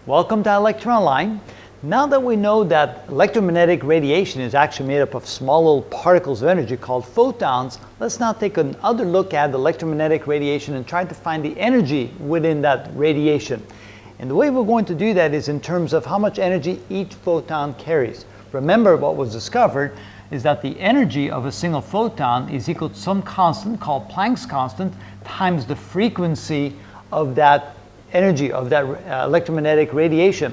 Welcome to Electron Line. Now that we know that electromagnetic radiation is actually made up of small little particles of energy called photons, let's now take another look at electromagnetic radiation and try to find the energy within that radiation. And the way we're going to do that is in terms of how much energy each photon carries. Remember, what was discovered is that the energy of a single photon is equal to some constant called Planck's constant times the frequency of that energy, of that electromagnetic radiation.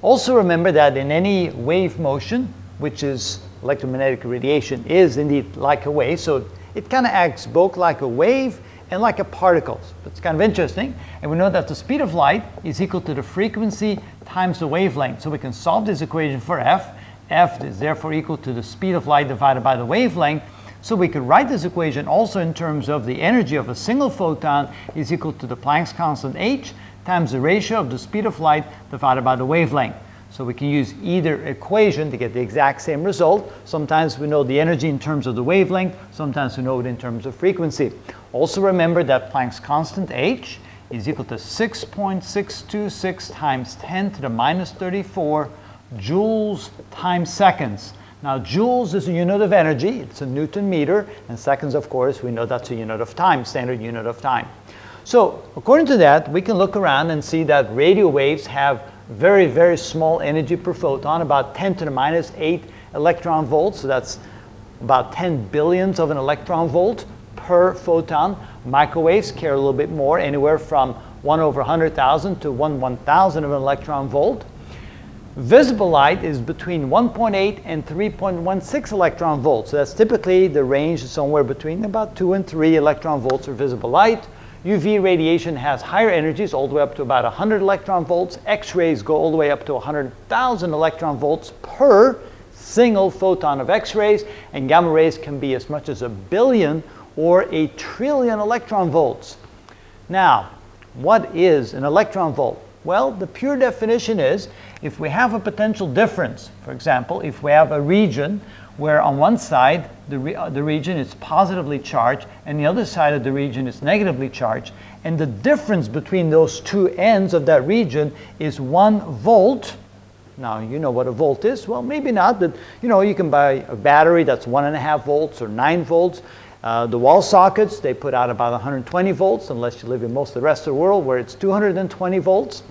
Also remember that in any wave motion, which is electromagnetic radiation is indeed like a wave, so it kind of acts both like a wave and like a particle. It's kind of interesting, and we know that the speed of light is equal to the frequency times the wavelength. So we can solve this equation for f. F is therefore equal to the speed of light divided by the wavelength. So we could write this equation also in terms of the energy of a single photon is equal to the Planck's constant h times the ratio of the speed of light divided by the wavelength. So we can use either equation to get the exact same result. Sometimes we know the energy in terms of the wavelength, sometimes we know it in terms of frequency. Also remember that Planck's constant h is equal to 6.626 times 10 to the minus 34 joules times seconds. Now, joules is a unit of energy, it's a Newton meter, and seconds, of course, we know that's a unit of time, standard unit of time. So, according to that, we can look around and see that radio waves have very, very small energy per photon, about 10 to the minus 8 electron volts, so that's about 10 billionths of an electron volt per photon. Microwaves carry a little bit more, anywhere from 1 over 100,000 to 1/1000 of an electron volt. Visible light is between 1.8 and 3.16 electron volts. So that's typically the range is somewhere between about 2 and 3 electron volts for visible light. UV radiation has higher energies, all the way up to about 100 electron volts. X-rays go all the way up to 100,000 electron volts per single photon of X-rays, and gamma rays can be as much as 1 billion or 1 trillion electron volts. Now, what is an electron volt? Well, the pure definition is if we have a potential difference, for example, if we have a region where on one side the region is positively charged and the other side of the region is negatively charged, and the difference between those two ends of that region is 1 volt. Now, you know what a volt is? Well, maybe not, but you can buy a battery that's 1.5 volts or 9 volts. The wall sockets, they put out about 120 volts, unless you live in most of the rest of the world where it's 220 volts.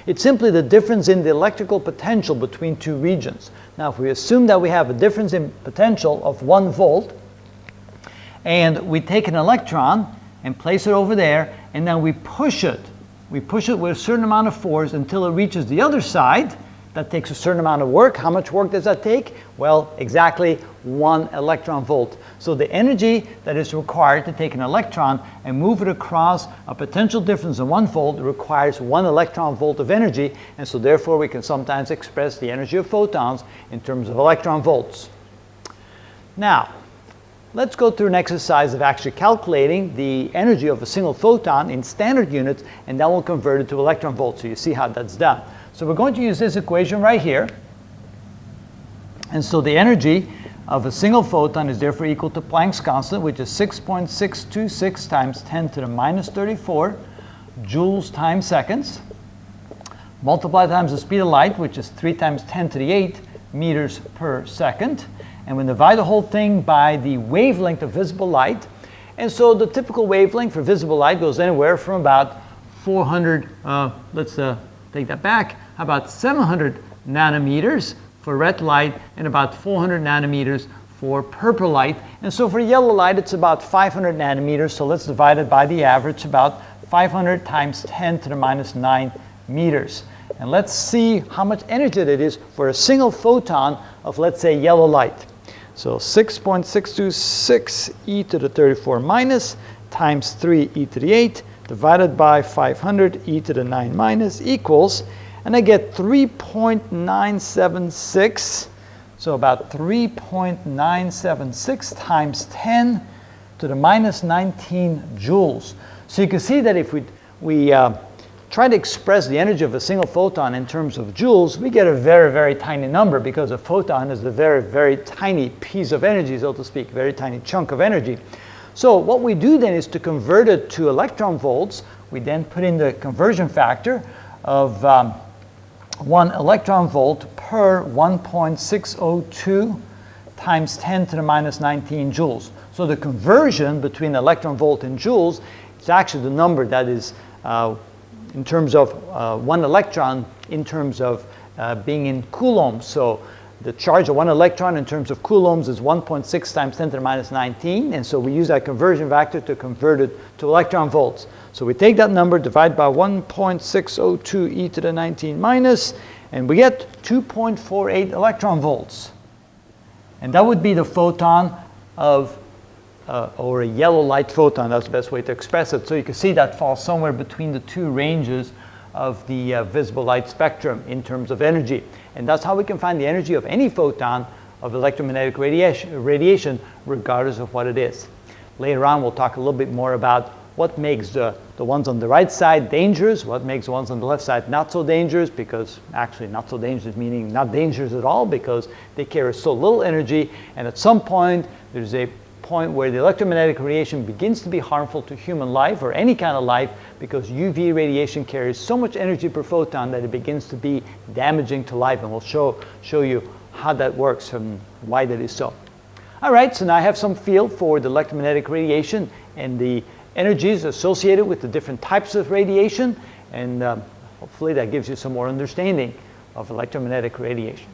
It's simply the difference in the electrical potential between two regions. Now, if we assume that we have a difference in potential of 1 volt, and we take an electron and place it over there, and then we push it. We push it with a certain amount of force until it reaches the other side. That takes a certain amount of work. How much work does that take? Well, exactly 1 electron volt. So the energy that is required to take an electron and move it across a potential difference of 1 volt requires 1 electron volt of energy, and so therefore we can sometimes express the energy of photons in terms of electron volts. Now, let's go through an exercise of actually calculating the energy of a single photon in standard units, and then we'll convert it to electron volts, so you see how that's done. So we're going to use this equation right here. And so the energy of a single photon is therefore equal to Planck's constant, which is 6.626 times 10 to the minus 34 joules times seconds, multiplied times the speed of light, which is 3 times 10 to the 8 meters per second. And we divide the whole thing by the wavelength of visible light. And so the typical wavelength for visible light goes anywhere from about 400, take that back, about 700 nanometers for red light and about 400 nanometers for purple light. And so for yellow light, it's about 500 nanometers. So let's divide it by the average, about 500 times 10 to the minus 9 meters. And let's see how much energy it is for a single photon of, let's say, yellow light. So 6.626 e to the 34 minus times 3 e to the 8 divided by 500 e to the 9 minus equals, and I get 3.976, so about 3.976 times 10 to the minus 19 joules. So you can see that if we try to express the energy of a single photon in terms of joules, we get a very, very tiny number, because a photon is a very, very tiny piece of energy, so to speak, very tiny chunk of energy. So what we do then is to convert it to electron volts. We then put in the conversion factor of 1 electron volt per 1.602 times 10 to the minus 19 joules. So the conversion between electron volt and joules is actually the number that is in terms of 1 electron in terms of being in coulombs. So the charge of 1 electron in terms of coulombs is 1.6 times 10 to the minus 19, and so we use that conversion factor to convert it to electron volts. So we take that number, divide by 1.602 e to the 19 minus, and we get 2.48 electron volts. And that would be the photon of, or a yellow light photon, that's the best way to express it. So you can see that falls somewhere between the two ranges of the visible light spectrum in terms of energy. And that's how we can find the energy of any photon of electromagnetic radiation regardless of what it is. Later on we'll talk a little bit more about what makes the ones on the right side dangerous, what makes the ones on the left side not so dangerous, because actually not so dangerous meaning not dangerous at all because they carry so little energy, and at some point there's a point where the electromagnetic radiation begins to be harmful to human life or any kind of life because UV radiation carries so much energy per photon that it begins to be damaging to life, and we'll show you how that works and why that is so. All right, so now I have some feel for the electromagnetic radiation and the energies associated with the different types of radiation, and hopefully that gives you some more understanding of electromagnetic radiation.